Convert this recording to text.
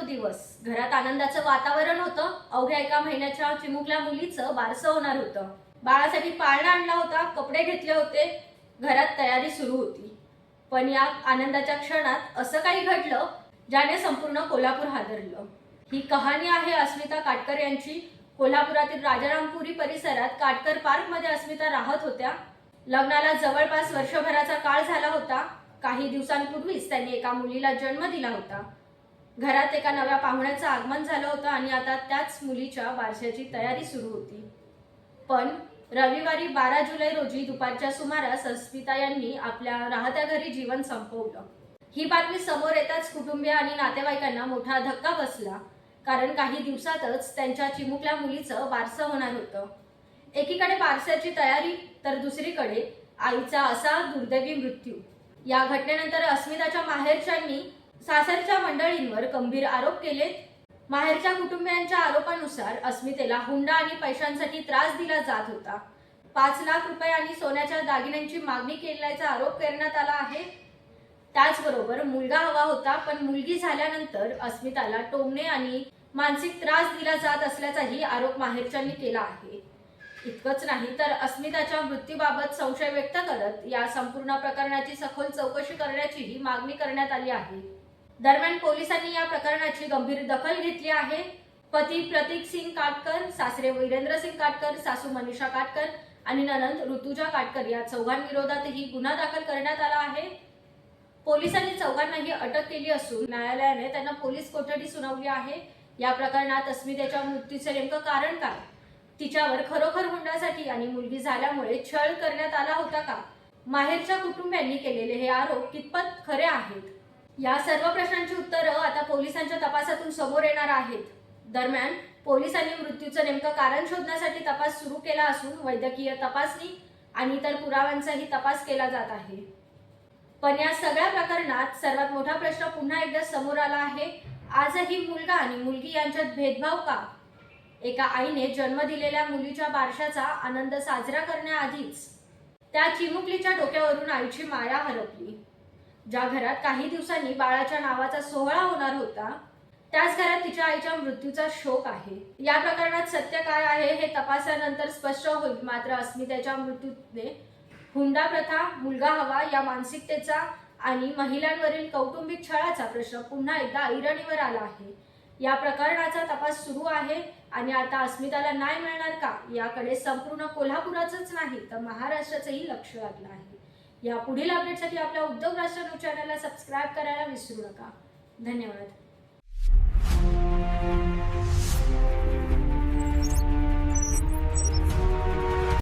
दिवस. घरात आनंदाचं वातावरण होतं. अवघ्या एका महिन्याच्या चिमुकल्या मुलीचं बारसं होणार होतं. बाळासाठी पाळणा आणला होता, कपडे घेतले होते, घरात तयारी सुरू होती. पण या आनंदाच्या क्षणात असं काही घडलं ज्याने संपूर्ण कोल्हापूर हादरलं. ही कहाणी आहे अस्मिता काटकर यांची. कोल्हापुरातील राजारामपुरी परिसरात काटकर पार्क मध्ये अस्मिता राहत होत्या. लग्नाला जवळपास वर्षभराचा काळ झाला होता. काही दिवसांपूर्वीच त्यांनी एका मुलीला जन्म दिला होता. घरात एका नव्या पाहुण्याचं आगमन झालं होतं आणि आता त्याच मुलीच्या बारशाची तयारी सुरू होती. पण रविवारी 12 जुलै रोजी दुपारच्या सुमारास अस्मिता यांनी आपल्या राहत्या घरी जीवन संपवलं. ही बातमी समोर येताच कुटुंबीय आणि नातेवाईकांना मोठा धक्का बसला, कारण काही दिवसातच त्यांच्या चिमुकल्या मुलीचं बारसं होणार होतं. एकीकडे बारशाची तयारी तर दुसरीकडे आईचा असा दुर्दैवी मृत्यू. या घटनेनंतर अस्मिताच्या माहेरच्यांनी सासरच्या मंडळींवर गंभीर आरोप केले. माहेरच्या कुटुंबियांच्या आरोपानुसार अस्मितेला हुंडा आणि पैशांसाठी त्रास दिला जात होता. 5 लाख रुपये आणि सोन्याच्या दागिन्यांची मागणी केल्याचा आरोप करण्यात आला आहे. त्याचबरोबर मुलगा हवा होता, पण मुलगी झाल्यानंतर अस्मिताला टोमणे आणि मानसिक त्रास दिला जात असल्याचाही आरोप माहेरच्यांनी केला आहे. इतकंच नाही तर अस्मिताच्या मृत्यूबाबत संशय व्यक्त करत या संपूर्ण प्रकरणाची सखोल चौकशी करण्याचीही मागणी करण्यात आली आहे. दरम्यान पोलिसांनी या प्रकरणाची गंभीर दखल घेतली आहे. पती प्रतीक सिंग काटकर, सासरे वीरेंद्र सिंग काटकर, सासू मनीषा काटकर आणि नणंद ऋतुजा काटकर या चौघांविरोधातही गुन्हा दाखल करण्यात आला आहे. पोलिसांनी चौघांनाही अटक केली असून न्यायालयाने त्यांना पोलीस कोठडी सुनावली आहे. या प्रकरणात अस्मितेच्या मृत्यूचे नेमकं कारण काय? तिच्यावर खरोखर हुंड्यासाठी आणि मुलगी झाल्यामुळे छळ करण्यात आला होता का? माहेरच्या कुटुंबियांनी केलेले हे आरोप कितपत खरे आहेत? या सर्व प्रश्नांची उत्तरं आता पोलिसांच्या तपासातून समोर येणार आहेत. दरम्यान पोलिसांनी मृत्यूचं नेमकं कारण शोधण्यासाठी तपास सुरू केला असून वैद्यकीय तपासणी आणि इतर पुराव्यांचाही तपास केला जात आहे. पण या सगळ्या प्रकरणात सर्वात मोठा प्रश्न पुन्हा एकदा समोर आला आहे. आजही मुलगा आणि मुलगी यांच्यात भेदभाव का? एका आईने जन्म दिलेल्या मुलीच्या बारशाचा आनंद साजरा करण्याआधीच त्या चिमुकलीच्या डोक्यावरून आईची माया हरपली. ज्या घरात काही दिवसांनी बाळाच्या नावाचा सोहळा होणार होता, त्याच घरात तिच्या आईच्या मृत्यूचा शोक आहे. या प्रकरणात सत्य काय आहे हे तपासानंतर स्पष्ट होईल. मात्र अस्मितेच्या मृत्यूने हुंडा प्रथा, मुलगा हवा या मानसिकतेचा आणि महिलांवरील कौटुंबिक छळाचा प्रश्न पुन्हा एकदा ऐरणीवर आला आहे. या प्रकरणाचा तपास सुरू आहे आणि आता अस्मिताला न्याय मिळणार का याकडे संपूर्ण कोल्हापुराचंच नाही तर महाराष्ट्राचंही लक्ष लागलं आहे. या पुढील अपडेटसाठी आपल्या उद्योग राष्ट्र न्यूज चॅनलला सबस्क्राईब करायला विसरू नका. धन्यवाद.